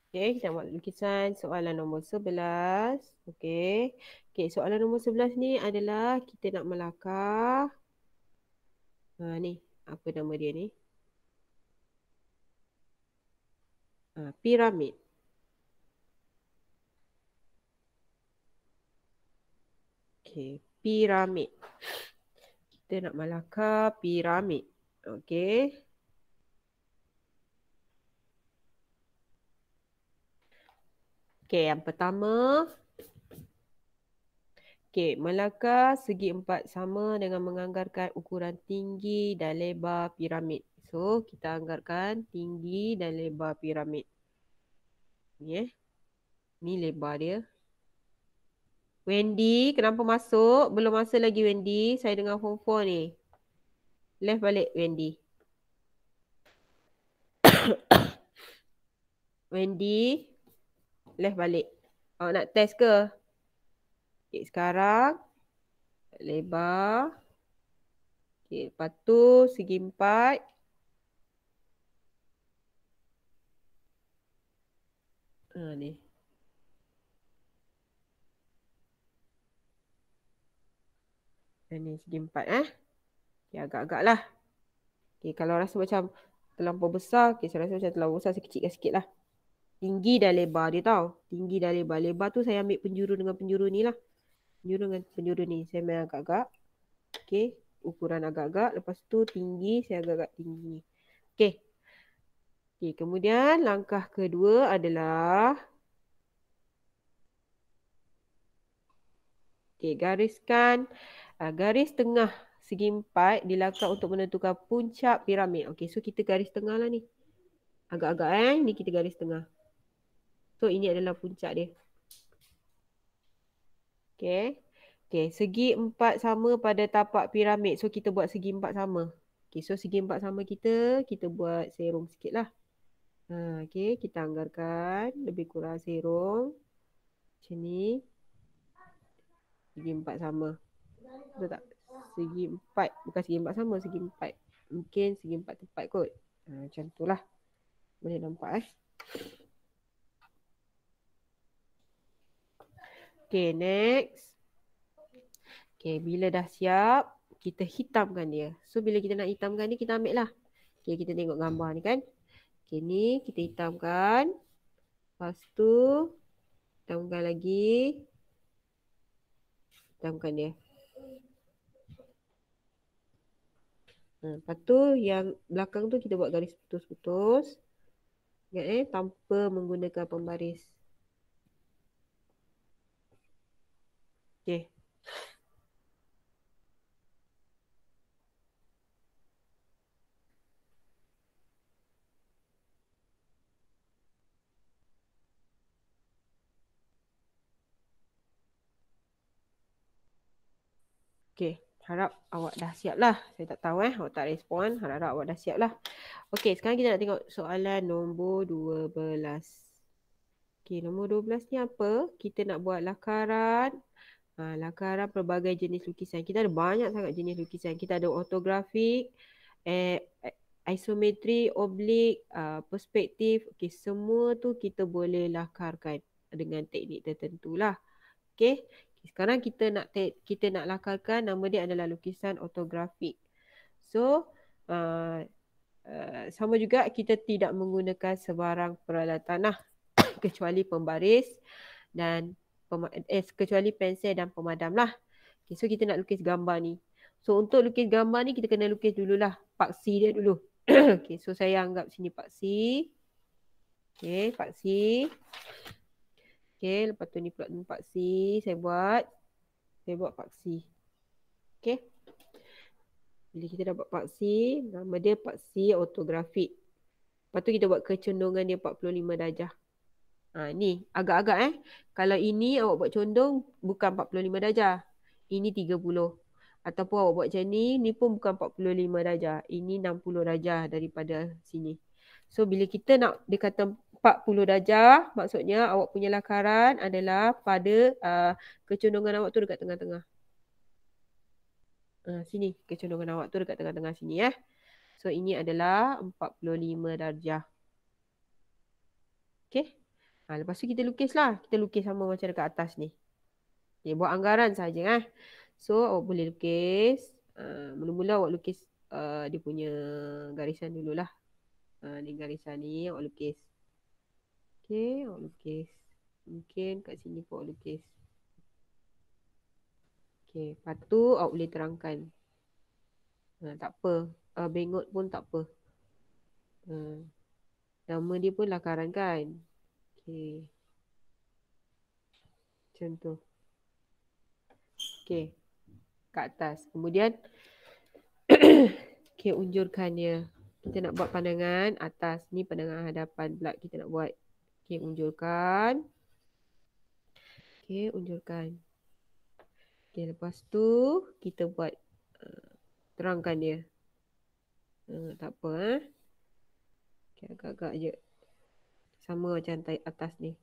Okey, kita buat lukisan soalan nombor 11. Okey. Okey, soalan nombor 11 ni adalah kita nak melakar. Ni, apa nama dia ni? Piramid. Okey, piramid. Kita nak melakar piramid. Okey. Okey, yang pertama. Okey, melakar segi 4 sama dengan menganggarkan ukuran tinggi dan lebar piramid. So, kita anggarkan tinggi dan lebar piramid. Ni Ni lebar dia. Wendy, kenapa masuk? Belum masuk lagi Wendy. Saya dengar form 4 ni. Left balik Wendy. Wendy, left balik. Awak nak test ke? Okay, sekarang lebar. Okay, lepas tu segi 4. Ni. Ni segi 4 Okay, agak-agak lah. Okay, kalau rasa macam terlampau besar, okay, saya rasa macam terlampau besar, saya kecilkan sikit lah. Tinggi dan lebar dia tau. Tinggi dan lebar. Lebar tu saya ambil penjuru dengan penjuru ni lah. penjuru ni. Saya main agak-agak. Okey. Ukuran agak-agak. Lepas tu tinggi. Saya agak-agak tinggi. Okey. Okey. Kemudian langkah kedua adalah gariskan garis tengah segi 4 dilakar untuk menentukan puncak piramid. Okey, so kita garis tengah lah ni. Agak-agak ni kita garis tengah. So ini adalah puncak dia. Okey. Okey, segi 4 sama pada tapak piramid. So kita buat segi 4 sama. Okey, so segi 4 sama kita buat serong sikit lah. Okey, kita anggarkan lebih kurang serong. Macam ni. Segi 4 sama. Betul tak? Segi 4. Bukan segi 4 sama, segi 4. Mungkin segi 4 tepat kot. Macam tu lah. Boleh nampak Okay, next. Okay, bila dah siap, kita hitamkan dia. So, bila kita nak hitamkan ni, kita ambil lah. Okay, kita tengok gambar ni kan. Okay, ni kita hitamkan. Lepas tu, hitamkan lagi. Hitamkan dia. Lepas tu, yang belakang tu kita buat garis putus-putus. Ingat tanpa menggunakan pembaris. Okay. Okay, harap awak dah siap lah. Saya tak tahu awak tak respon. Harap awak dah siap lah. Okay, sekarang kita nak tengok soalan nombor 12. Okay, nombor 12 ni apa? Kita nak buat lakaran. Lakaran pelbagai jenis lukisan. Kita ada banyak sangat jenis lukisan. Kita ada ortografik, isometri, oblik, perspektif. Okay, semua tu kita boleh lakarkan dengan teknik tertentu lah. Okay. Sekarang kita nak lakarkan, nama dia adalah lukisan ortografik. So, sama juga kita tidak menggunakan sebarang peralatan lah kecuali pembaris dan kecuali pensel dan pemadam lah. Okay, so kita nak lukis gambar ni. So untuk lukis gambar ni kita kena lukis dululah paksi dia dulu. Okay, so saya anggap sini paksi. Okay, paksi. Okay, lepas tu ni pula paksi. Saya buat paksi. Okay. Bila kita dah buat paksi, nama dia paksi ortografik. Lepas tu kita buat kecondongan dia 45 darjah. Ni agak-agak Kalau ini awak buat condong bukan 45 darjah. Ini 30. Ataupun awak buat macam ni pun bukan 45 darjah. Ini 60 darjah daripada sini. So bila kita nak dia kata 40 darjah, maksudnya awak punya lakaran adalah pada kecondongan awak tu dekat tengah-tengah. Sini kecondongan awak tu dekat tengah-tengah sini So ini adalah 45 darjah. Okay. Lepas tu kita lukis lah. Kita lukis sama macam dekat atas ni. Okay, buat anggaran saja So awak boleh lukis. Mula-mula awak lukis dia punya garisan dululah. Ni garisan ni awak lukis. Okay, awak lukis. Mungkin kat sini pun awak lukis. Okay, lepas tu awak boleh terangkan. Tak apa. Bengot pun tak apa. Nama dia pun lakaran kan. Okay. Macam tu. Okay. Kat atas. Kemudian. Okay, unjurkan dia. Kita nak buat pandangan atas. Ni pandangan hadapan pula kita nak buat. Okay, unjurkan. Okay, unjurkan. Okay, lepas tu kita buat terangkan dia. Tak apa Okay, agak-agak je. Sama macam atas ni.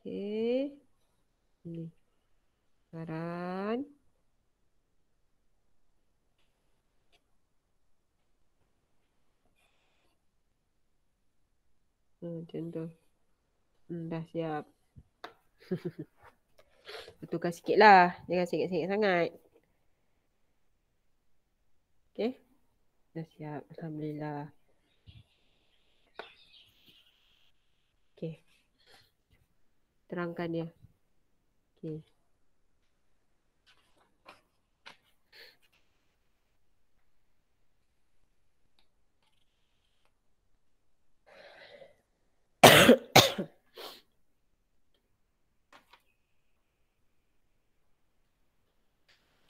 Okay. Ni. Lakaran. Macam tu. Dah siap. Betulkan sikit lah. Jangan sengit-sengit sangat. Okay. Dah siap. Alhamdulillah. Okay. Terangkan dia. Okay.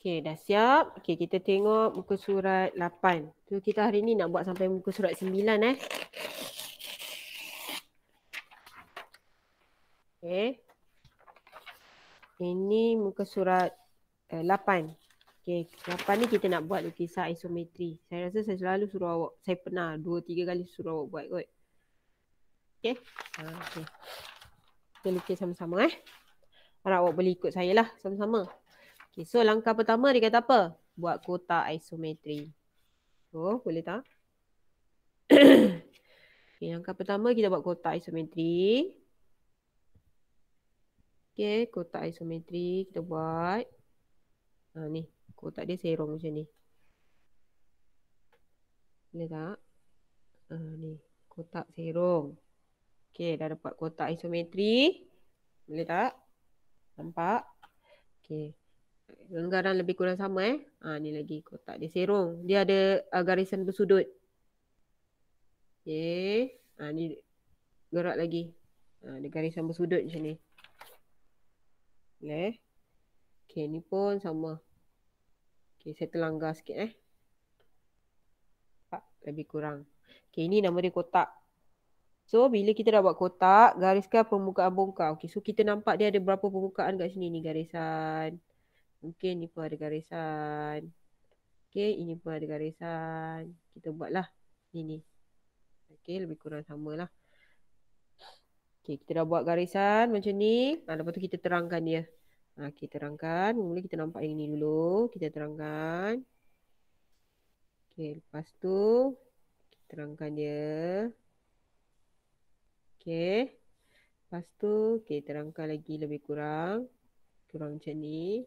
Okey, dah siap. Okey, kita tengok muka surat 8. So, kita hari ni nak buat sampai muka surat 9 Okey. Ini muka surat 8. Okey, 8 ni kita nak buat lukisan isometri. Saya rasa saya selalu suruh awak, saya pernah 2-3 kali suruh awak buat kot. Okey. Okey. Kita lukis sama-sama Harap awak boleh ikut saya lah sama-sama. Okay, so langkah pertama dia kata apa? Buat kotak isometri. So, boleh tak? Okay, langkah pertama kita buat kotak isometri. Okay, kotak isometri kita buat. Ni, kotak dia serong macam ni. Boleh tak? Ni, kotak serong. Okay, dah dapat kotak isometri. Boleh tak? Nampak? Okay. Lenggaran lebih kurang sama ni lagi kotak dia serong. Dia ada garisan bersudut. Okey. Ni gerak lagi. Ada garisan bersudut macam ni. Boleh. Okey, ni pun sama. Okey, saya terlanggar sikit lebih kurang. Okey, ini nama dia kotak. So, bila kita dah buat kotak, gariskan permukaan bongkar. Okey, so kita nampak dia ada berapa permukaan kat sini ni garisan. Mungkin ni pun ada garisan. Okey, ini pun ada garisan. Kita buatlah ini. Okey, lebih kurang samalah. Okey, kita dah buat garisan macam ni. Lepas tu kita terangkan dia. Kita terangkan. Mula kita nampak yang ni dulu. Kita terangkan. Okey, lepas tu kita terangkan dia. Okey. Lepas tu, terangkan lagi lebih kurang. Kurang macam ni.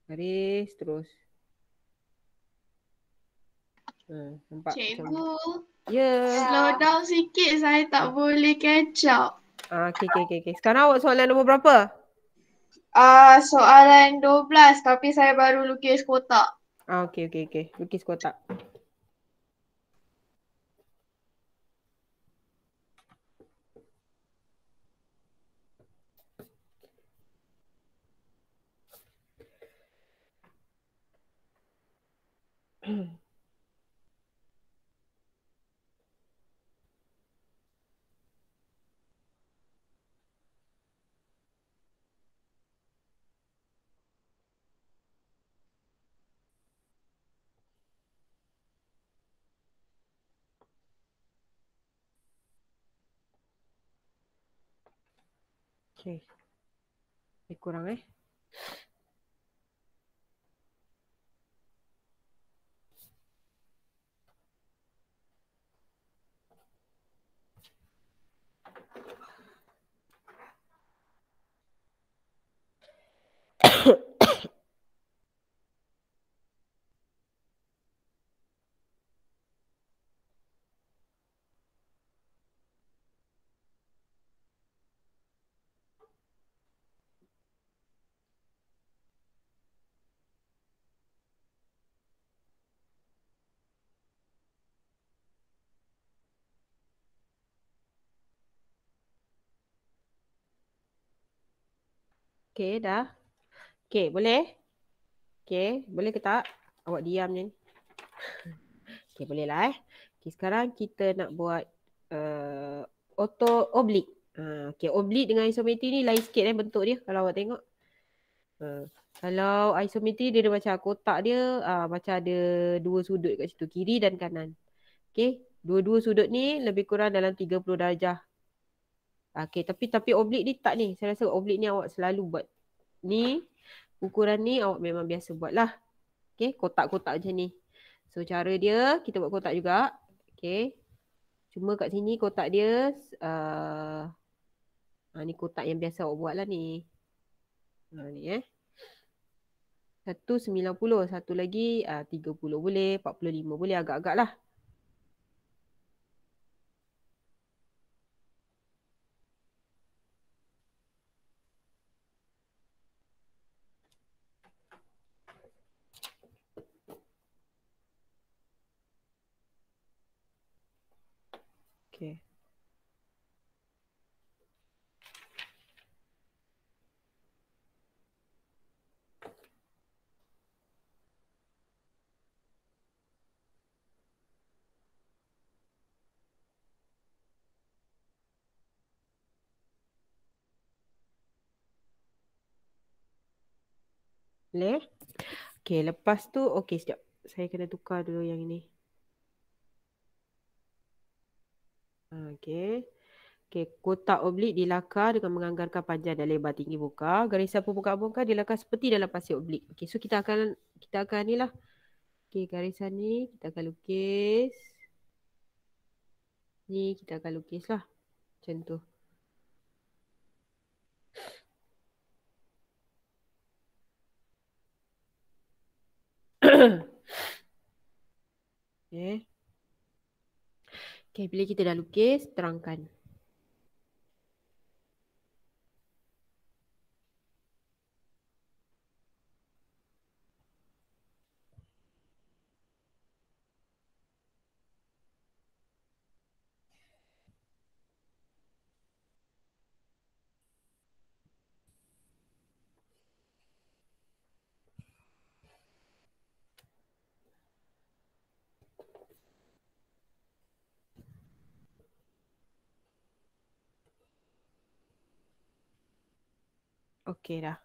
Garis terus. Nampak Cikgu, macam... Ya. slow down sikit, saya tak boleh catch up. Okey. Sekarang awak soalan nombor berapa? Soalan 12 tapi saya baru lukis kotak. Okey. Lukis kotak. Okey. Lebih kurang Okey, dah. Okey, boleh? Okey, boleh ke tak? Awak diam je ni. Okey, boleh lah Okey, sekarang kita nak buat auto oblique. Okey, oblique dengan isometri ni lain sikit bentuk dia kalau awak tengok. Kalau isometri dia ada macam kotak dia macam ada dua sudut kat situ, kiri dan kanan. Okey, dua-dua sudut ni lebih kurang dalam 30 darjah. Okey, tapi oblique ni tak ni. Saya rasa oblique ni awak selalu buat. Ni ukuran ni awak memang biasa buat lah. Okey, kotak-kotak macam ni. So cara dia kita buat kotak juga. Okey. Cuma kat sini kotak dia ni kotak yang biasa awak buat lah ni. Ni 190, satu lagi 30 boleh, 45 boleh, agak-agak lah. Okay. Boleh? Okey, lepas tu, okey sekejap. Saya kena tukar dulu yang ini. Okey. Okey, kotak oblik dilakar dengan menganggarkan panjang dan lebar tinggi muka. Garisan permukaan muka dilakar seperti dalam pasir oblik. Okey, so kita akan ni lah. Okey, garisan ni kita akan lukis. Ni kita akan lukis lah. Macam tu. Okey. Okey, bila kita dah lukis, terangkan. Okey dah.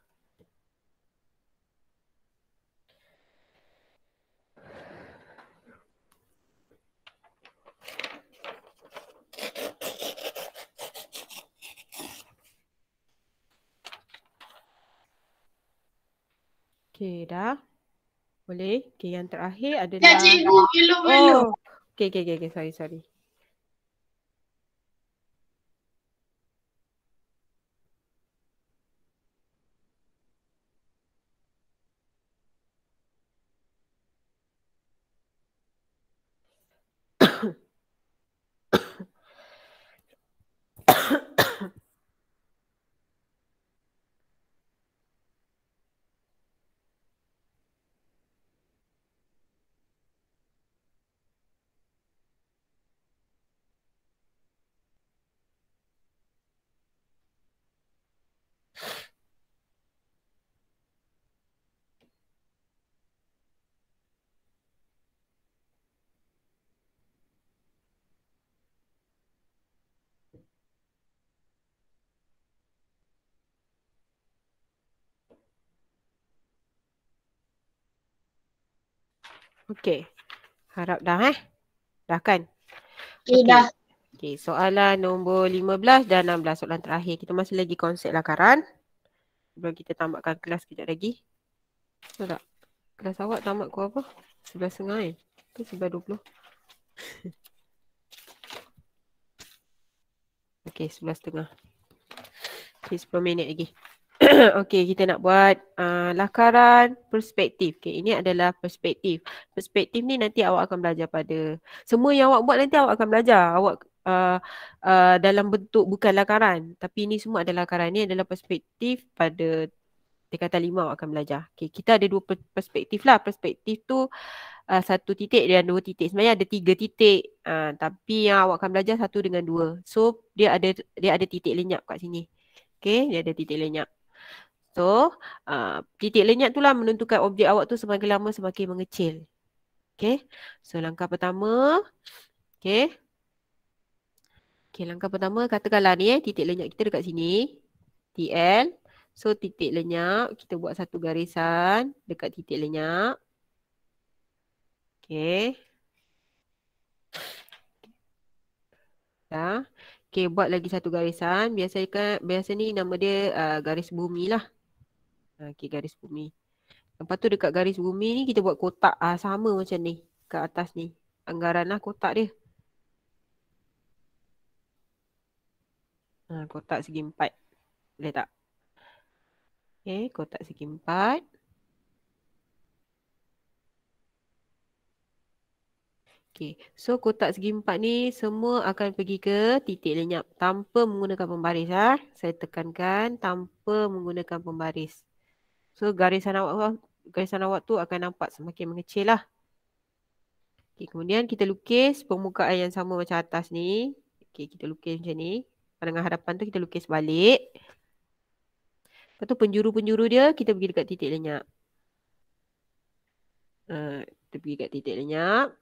Okey dah. Boleh? Okey, yang terakhir Ya, adalah cikgu. Belum. Okey. Sorry. Okey. Harap dah Dah kan? Okey, dah. Okey, soalan nombor 15 dan 16, soalan terakhir. Kita masih lagi konsep lakaran. Sebelum kita tamatkan kelas kejap lagi. Betul tak? Kelas awak tamat pukul apa? 11.30 ke 11.20? Okey, 11.30. Okey, 10 minit lagi. Okey, kita nak buat lakaran perspektif. Okey, ini adalah perspektif. Perspektif ni nanti awak akan belajar pada semua yang awak buat nanti awak akan belajar. Awak dalam bentuk bukan lakaran, tapi ini semua adalah lakaran. Ini adalah perspektif pada tingkatan 5 awak akan belajar. Okey, kita ada dua perspektif lah. Perspektif tu satu titik dan dua titik. Sebenarnya ada 3 titik. Tapi yang awak akan belajar 1 dengan 2. So dia ada titik lenyap kat sini. Okey, dia ada titik lenyap. So, titik lenyap tu lah menentukan objek awak tu semakin lama semakin mengecil. Okay. So, langkah pertama. Okay. Okay, langkah pertama katakanlah ni titik lenyap kita dekat sini. TL. So, titik lenyap. Kita buat satu garisan dekat titik lenyap. Okay. Dah. Okay, buat lagi satu garisan. Biasa ni nama dia garis bumi lah. Okay, garis bumi. Lepas tu dekat garis bumi ni kita buat kotak sama macam ni. Kat atas ni. Anggaran lah kotak dia. Kotak segi 4. Boleh tak? Okay, kotak segi 4. Okay, so kotak segi 4 ni semua akan pergi ke titik lenyap tanpa menggunakan pembaris. Saya tekankan tanpa menggunakan pembaris. So garisan awak tu akan nampak semakin mengecil lah. Okay, kemudian kita lukis permukaan yang sama macam atas ni. Okay, kita lukis macam ni. Pandangan hadapan tu kita lukis balik. Lepas tu penjuru-penjuru dia kita pergi dekat titik lenyap. Kita pergi kat titik lenyap.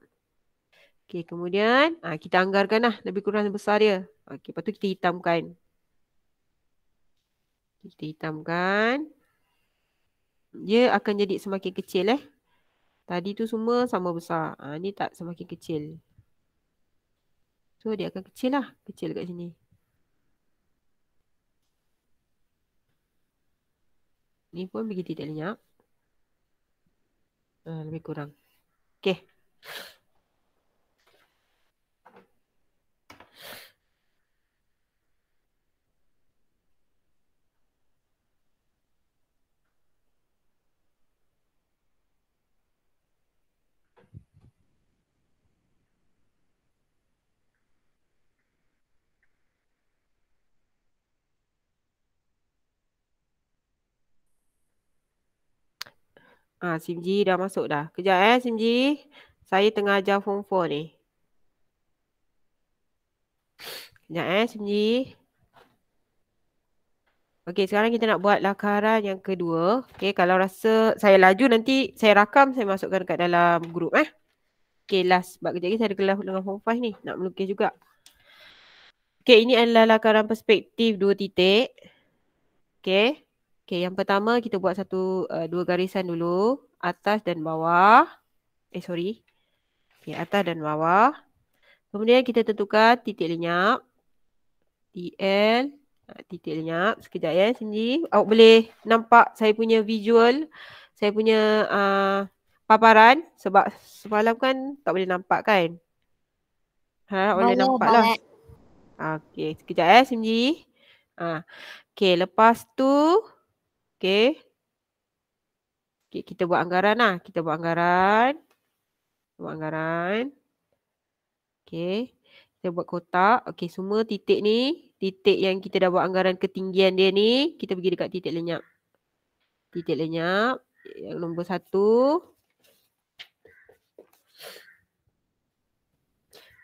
Okey, kemudian kita anggarkan lah lebih kurang besar dia. Okey, lepas tu kita hitamkan. Kita hitamkan. dia akan jadi semakin kecil Tadi tu semua sama besar. Ni tak semakin kecil. So dia akan kecil lah. Kecil kat sini. Ni pun bagi titik lenyap. Lebih kurang. Okay. Simji dah masuk dah. Kejap Simji. Saya tengah ajar form 4 ni. Kejap Simji. Okey, sekarang kita nak buat lakaran yang kedua. Okey, kalau rasa saya laju nanti saya rakam, saya masukkan kat dalam grup Okey, last. Sebab kejap lagi saya ada kelas dengan form 5 ni. Nak melukis juga. Okey, ini adalah lakaran perspektif 2 titik. Okey. Okey, yang pertama kita buat dua garisan dulu. Atas dan bawah. Sorry. Okey, atas dan bawah. Kemudian kita tentukan titik lenyap. TL. Titik lenyap. Sekejap sini. Awak boleh nampak saya punya visual. Saya punya paparan. Sebab semalam kan tak boleh nampak kan. Boleh nampak lah. Okey, sekejap Simji. Okey, lepas tu. Okey. Okey, kita buat anggaran lah. Kita buat anggaran. Okey. Kita buat kotak. Okey, semua titik ni. Titik yang kita dah buat anggaran ketinggian dia ni. Kita pergi dekat titik lenyap. Titik lenyap. Yang nombor 1.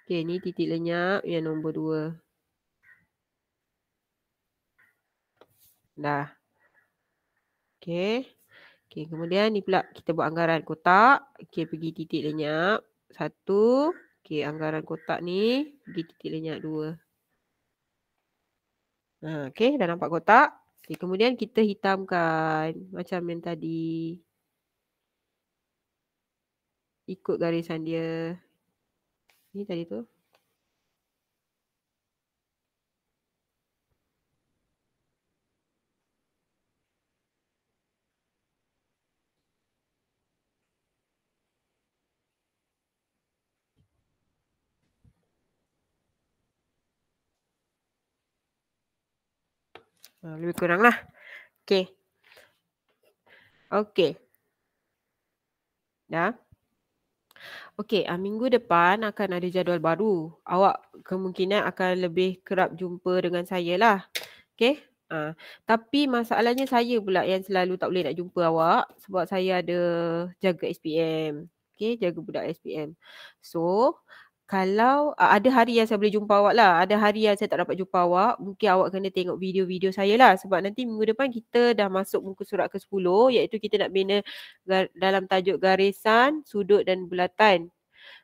Okey, ni titik lenyap yang nombor 2. Dah. Okey. Okey, kemudian ni pula kita buat anggaran kotak. Okey, pergi titik lenyap 1. Okey, anggaran kotak ni pergi titik lenyap 2. Okey, dah nampak kotak. Okey, kemudian kita hitamkan macam yang tadi. Ikut garisan dia. Ni tadi tu. Lebih kurang lah. Okey. Okey. Dah. Okey, minggu depan akan ada jadual baru. Awak kemungkinan akan lebih kerap jumpa dengan saya lah. Okey. Tapi masalahnya saya pula yang selalu tak boleh nak jumpa awak sebab saya ada jaga SPM. Okey, jaga budak SPM. So, kalau ada hari yang saya boleh jumpa awak lah. Ada hari yang saya tak dapat jumpa awak. Mungkin awak kena tengok video-video saya lah. Sebab nanti minggu depan kita dah masuk muka surat ke-10. Iaitu kita nak bina dalam tajuk garisan, sudut dan bulatan.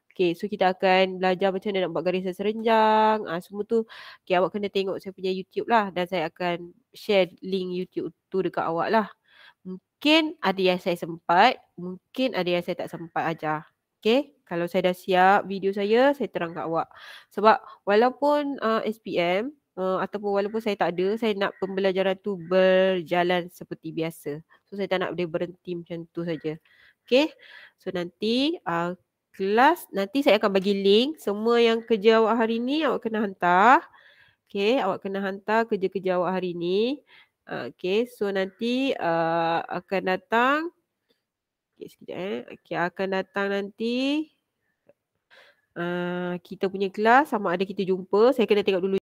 Okay, so kita akan belajar macam mana nak buat garisan serenjang. Semua tu, okay, awak kena tengok saya punya YouTube lah. Dan saya akan share link YouTube tu dekat awak lah. Mungkin ada yang saya sempat. Mungkin ada yang saya tak sempat ajar. Okay, kalau saya dah siap video saya terang kat awak. Sebab walaupun SPM ataupun walaupun saya tak ada, saya nak pembelajaran tu berjalan seperti biasa. So saya tak nak dia berhenti macam tu saja. Okay, so nanti kelas, nanti saya akan bagi link. Semua yang kerja awak hari ni awak kena hantar. Okay, awak kena hantar kerja-kerja awak hari ni. Okay, so nanti akan datang. Okay, sekejap Okay, akan datang nanti kita punya kelas sama ada kita jumpa. Saya kena tengok dulu